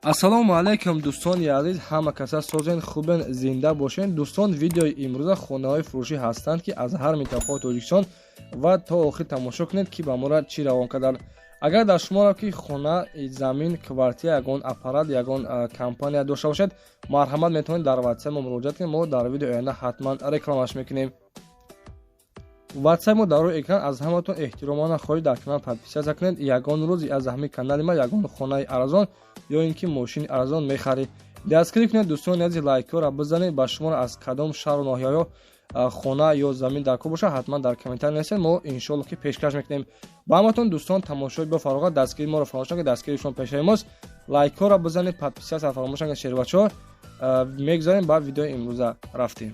ассалому алайкум дӯстони азиз, ҳама каса созен хубен, зинда бошен. дӯстон, видеои имрӯза хонаҳои фурӯшӣ ҳастанд ки аз ҳар минтақаҳои Тоҷикистон ва то охир тамошо кунед ки ба моро чӣ равон карданд. агар дар шуморо ки хона, замин, квартира, ягон аппарат, ягон компания дошта бошед, марҳамат метавонед дар ватсап мо муроҷиат кунед. мо дар видеои оянда ҳатман рекламаш мекунем. ватсап мо дар рӯи экран. аз ҳаматон эҳтиромона хоҳиш дар канал подписатсия кунед. ягон рӯзи аз ҳамин канали ма ягон хонаи арзон ё ин ки мошини арзон мехаред, дастгирӣ кунед. дӯстони азиз, лайкҳоро бизанед. ба шуморо аз кадом шаҳру ноҳияҳо хона ё замин дар кор бошад, ҳатман дар комментар нависед. мо иншоалло ки пешкаш мекунем. ба ҳаматон дӯстон, тамошои бафароғат, дастгирии моро фаромӯш накунед. дастгирии шумо пешаи мост. лайкҳоро бизанед, подписатсия фаромӯш накунед. шербачаҳо мегзарем ба видеои имрӯза рафтем.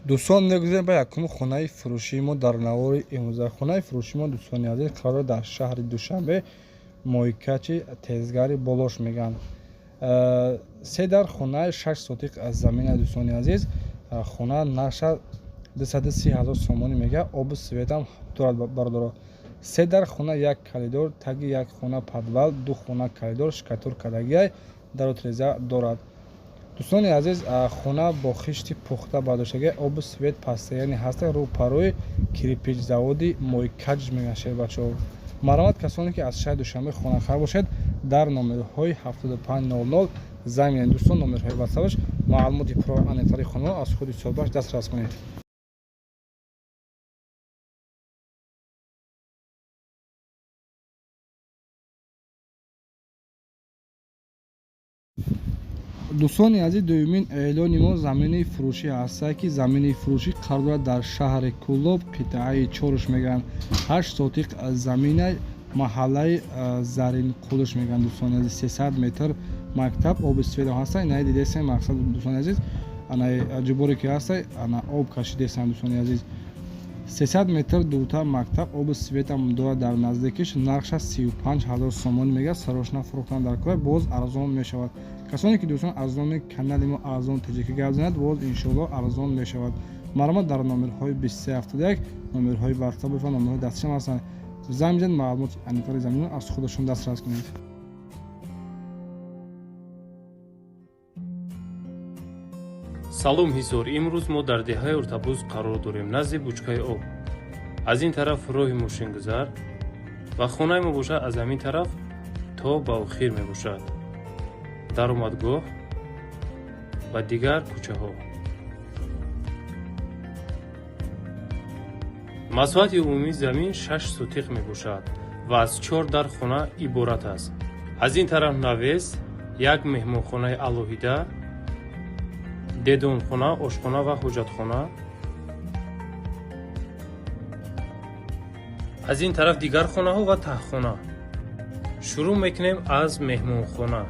дӯстон, мегузарем ба якум хонаи фурӯшии мо дар навори имрӯза. хонаи фурӯшии мо, дӯстони азиз, қарор дар шаҳри Душанбе, моҳикачи тезгари Болош мегӯянд. 3 дар хонаи 6 сотиқ замина. дӯстони азиз, хона наша 230,000 сомонӣ мегӯяд. оби светам дорад бародаро. 3 дар хона, 1 калидор, таги 1 хона подвал, 2 хона калидор, шкатуркадагиай, даротреза дорад. дӯстони азиз, хона бо хишти пухта бардоштаги, оби свет постоянӣ ҳаста. рӯпарӯи кирпичзаводи моҳикач мегӯяд бачаҳо. марҳамат, касоне ки аз шаҳри Душанбе хона хар бошед, дар номерҳои 7500 занг менед. дӯстон, номерҳои ватсапаш, маълумоти пурра аниқтари хонаро аз худи соҳибаш дастрас кунед. дӯстони азиз, дуюмин эълони мо заминаи фурӯшӣ ҳастад ки заминаи фурӯшӣ қарор дорад дар шаҳри Кӯлоб, қитъаи Чоруш мегӯянд. 8 сотиқ замина, маҳаллаи Заринқулуш мегӯянд. дӯстони азиз, 300 метр мактаб, оби свет ҳаста. инаи дидесен мақсад, дӯстони азиз, анаи ҷуборе ки ҳаста, ана об кашидесен. дӯстони азиз, 300 метр дуртар мактаб, оби светам дорад дар наздикиш. нархша 35,000 сомон мегӯяд. сарошна фурӯхтан дар кор боз арзон мешавад. касоне ки дӯстон аз номи канали мо арзон теҷики гап занад, боз иншоалло арзон мешавад. марҳамат, дар номерҳои 2371 номерҳои ватсап ва номерҳои дастишам ҳастанд. занг бизанед, маълумоти аниқтари заминро аз худашон дастрас кунед. салом ҳизор. имрӯз мо дар деҳаи уртабуз қарор дорем, назди бучкаи об. аз ин тараф роҳи мошингузар ва хонаи мо бошад аз ҳамин тараф то ба охир мебошад. даромадгоҳ ва дигар кӯчаҳо. масоҳати умумии замин 6 сотиқ мебошад ва аз 4 дар хона иборат аст. аз ин тараф навес, як меҳмонхонаи алоҳида, дедонхона, ошхона ва ҳоҷатхона. аз ин тараф дигар хонаҳо ва таҳхона. шурӯъ мекунем аз меҳмонхона.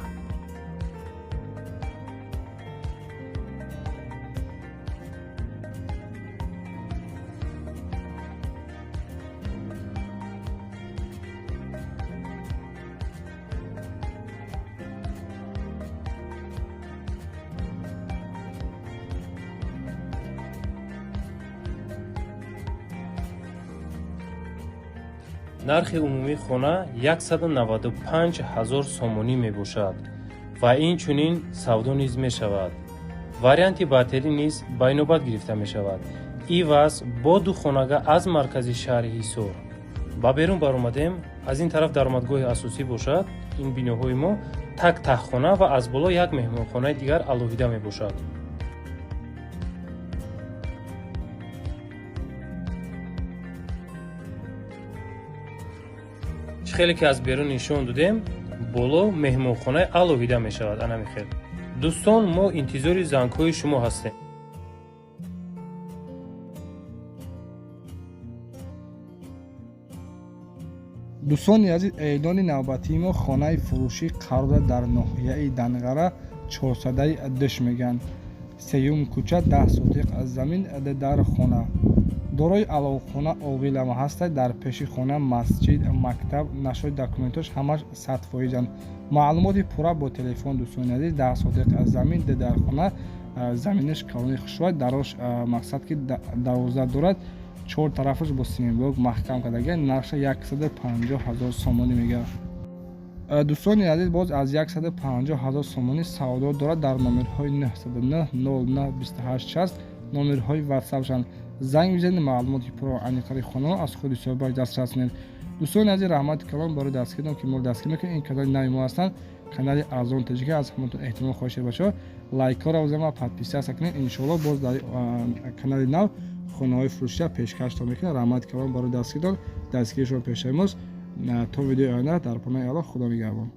нархи умумии хона 195,000 сомонӣ мебошад ва инчунин савдо низ мешавад. варианти баъдтарин низ ба инобат гирифта мешавад. иваз бо 2 хонага аз маркази шаҳри Ҳисор ба берун баромадем. аз ин тараф даромадгоҳи асосӣ бошад. ин биноҳои мо так таҳхона ва аз боло як меҳмонхонаи дигар алоҳида мебошад. хеле ки аз берун нишон додем, боло меҳмонхонаи алоҳида мешавад. ана михел. дӯстон, мо интизори зангҳои шумо ҳастем. дӯстони азиз, эълони навбатии мо хонаи фурӯшӣ қарор дорад дар ноҳияи Данғара, 400-даи Диш мегӯянд. 3-юм кӯча, 10 сотиқ замин, дар хона. дорои аловхона овилама ҳастад. дар пеши хона масҷид, мактаб, нашои документош ҳамаш 100%. маълумоти пурра бо телефон. дӯстони азиз, 10 сотиқ замин, дар хона, заминаш калони хушвай, дарош мақсад ки 12 дорад. 4 тарафаш бо симинблок маҳкам кардагия. Нархша 150,000 сомонӣ мегӯяд. дӯстони азиз, боз аз 150,000 сомонӣ савдо дорад дар номерҳои 909 092860 номерҳои ватсапшанд. занг бизанед, маълумоти пурро аниқари хонаро аз худи соҳибаш дастрас кунед. дӯстони азиз, раҳмати калон барои дастгиридон ки мо дастгир мекунем. ин канали нави мо ҳастанд, канали арзон таҷика. аз ҳаматон эҳтиром хоҳиш бачаҳо лайкҳоро бизанед ва подписия кунед. иншоалло боз дар канали нав хонаҳои фурӯшида пешкаштон мекунем. раҳмати калон барои дастгиридон, дастгиришон пешаймоз. то видеои оянда дар паноҳи Аллоҳ. худо нигаҳбон.